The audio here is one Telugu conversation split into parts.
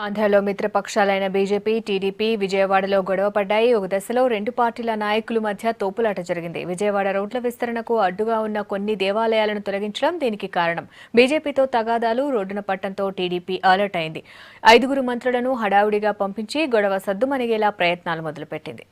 ఆంధ్రలో మిత్రపక్షాలైన బీజేపీ, టీడీపీ విజయవాడలో గొడవ పడ్డాయి. ఒక దశలో రెండు పార్టీల నాయకుల మధ్య తోపులాట జరిగింది. విజయవాడ రోడ్ల విస్తరణకు అడ్డుగా ఉన్న కొన్ని దేవాలయాలను తొలగించడం దీనికి కారణం. బీజేపీతో తగాదాలు రోడ్డున పట్టడంతో టీడీపీ అలర్ట్ అయింది. 5 మంత్రులను హడావుడిగా పంపించి గొడవ సద్దుమణిగేలా ప్రయత్నాలు మొదలుపెట్టింది.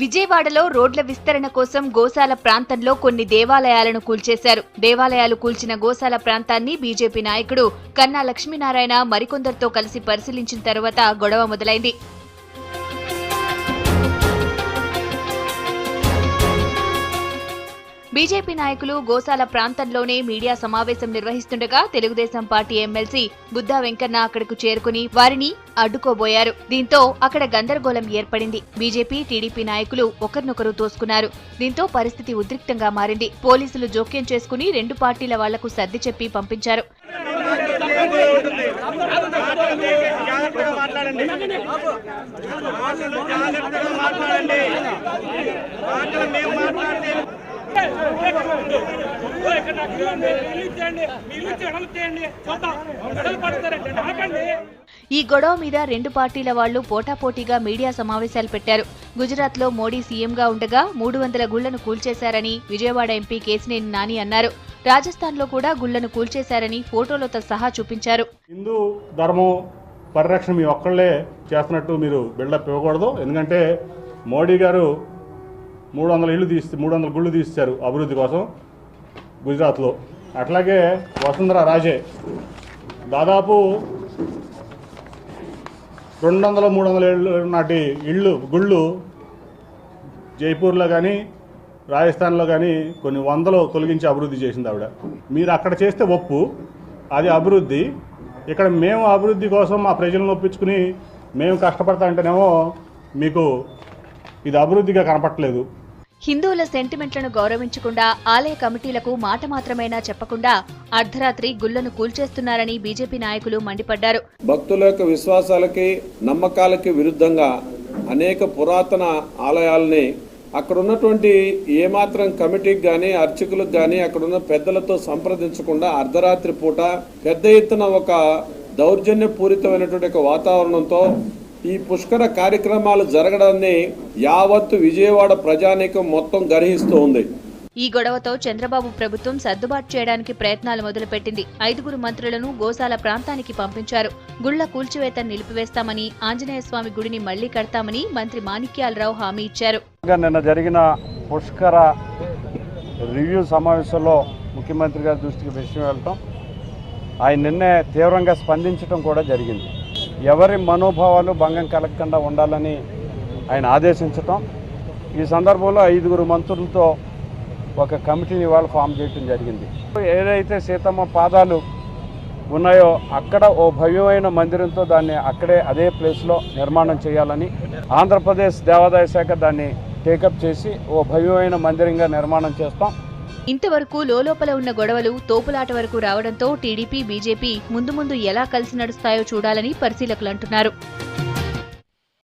విజయవాడలో రోడ్ల విస్తరణ కోసం గోశాల ప్రాంతంలో కొన్ని దేవాలయాలను కూల్చేశారు. దేవాలయాలు కూల్చిన గోశాల ప్రాంతాన్ని బీజేపీ నాయకుడు కన్నా లక్ష్మీనారాయణ మరికొందరితో కలిసి పరిశీలించిన తర్వాత గొడవ మొదలైంది. బీజేపీ నాయకులు గోశాల ప్రాంతంలోనే మీడియా సమావేశం నిర్వహిస్తుండగా తెలుగుదేశం పార్టీ ఎమ్మెల్సీ బుద్దా వెంకన్న అక్కడకు చేరుకుని వారిని అడ్డుకోబోయారు. దీంతో అక్కడ గందరగోళం ఏర్పడింది. బీజేపీ, టీడీపీ నాయకులు ఒకరినొకరు తోసుకున్నారు. దీంతో పరిస్థితి ఉద్రిక్తంగా మారింది. పోలీసులు జోక్యం చేసుకుని రెండు పార్టీల వాళ్లకు సర్ది చెప్పి పంపించారు. ఈ గొడవ మీద రెండు పార్టీల వాళ్లు పోటాపోటీగా మీడియా సమావేశాలు పెట్టారు. గుజరాత్ లో మోడీ సీఎంగా ఉండగా 300 గుళ్లను కూల్చేశారని విజయవాడ ఎంపీ కేశినేని నాని అన్నారు. రాజస్థాన్ లో కూడా గుళ్లను కూల్చేశారని ఫోటోలతో సహా చూపించారు. హిందూ ధర్మం పరిరక్షణ మీ ఒక్కళ్లే చేస్తున్నట్టు మీరు బిల్డప్ ఇవ్వకూడదు. ఎందుకంటే మోడీ గారు 300 గుళ్ళు తీశారు అభివృద్ధి కోసం గుజరాత్లో. అట్లాగే వసుంధర రాజే దాదాపు 200-300 ఏళ్ళు నాటి గుళ్ళు జైపూర్లో కానీ రాజస్థాన్లో కానీ కొన్ని వందలు తొలగించి అభివృద్ధి చేసింది ఆవిడ. మీరు అక్కడ చేస్తే ఒప్పు, అది అభివృద్ధి. ఇక్కడ మేము అభివృద్ధి కోసం మా ప్రజలను ఒప్పించుకుని మేము కష్టపడతా అంటేనేమో మీకు ఇది అభివృద్ధిగా కనపట్లేదు. హిందువుల సెంటిమెంట్లను గౌరవించకుండా ఆలయ కమిటీలకు మాట మాత్రమైనా చెప్పకుండా అర్ధరాత్రి గుళ్లను కూల్చేస్తున్నారని బీజేపీ నాయకులు మండిపడ్డారు. భక్తుల యొక్క విశ్వాసాలకి, నమ్మకాలకి విరుద్ధంగా అనేక పురాతన ఆలయాల్ని అక్కడ ఉన్నటువంటి ఏమాత్రం కమిటీకి గాని, అర్చకులకు గాని, అక్కడున్న పెద్దలతో సంప్రదించకుండా అర్ధరాత్రి పూట పెద్ద ఎత్తున ఒక దౌర్జన్యపూరితమైనటువంటి ఒక వాతావరణంతో ఈ పుష్కర కార్యక్రమాలు జరగడాన్ని యావత్తు విజయవాడ ప్రజానీకం మొత్తం గర్హిస్తూ ఉంది. ఈ గొడవతో చంద్రబాబు ప్రభుత్వం సర్దుబాటు చేయడానికి ప్రయత్నాలు మొదలుపెట్టింది. 5 మంత్రులను గోశాల ప్రాంతానికి పంపించారు. గుళ్ల కూల్చివేత నిలిపివేస్తామని, ఆంజనేయ స్వామి గుడిని మళ్లీ కడతామని మంత్రి మాణిక్యాలరావు హామీ ఇచ్చారు. నిన్న జరిగిన పుష్కర రివ్యూ సమావేశంలో ముఖ్యమంత్రి గారి దృష్టికి విషయం వెళ్ళటం, ఆయన నిన్నే తీవ్రంగా స్పందించడం కూడా జరిగింది. ఎవరి మనోభావాలు భంగం కలగకుండా ఉండాలని ఆయన ఆదేశించటం, ఈ సందర్భంలో 5 మంత్రులతో ఒక కమిటీని ఇవాళ ఫామ్ చేయడం జరిగింది. ఏదైతే సీతమ్మ పాదాలు ఉన్నాయో అక్కడ ఓ భవ్యమైన మందిరంతో దాన్ని అక్కడే అదే ప్లేస్లో నిర్మాణం చేయాలని ఆంధ్రప్రదేశ్ దేవాదాయ శాఖ దాన్ని టేకప్ చేసి ఓ భవ్యమైన మందిరంగా నిర్మాణం చేస్తాం. ఇంతవరకు లోపల ఉన్న గొడవలు తోపులాట వరకు రావడంతో టీడీపీ, బీజేపీ ముందు ఎలా కలిసి నడుస్తాయో చూడాలని పరిశీలకులు అంటున్నారు.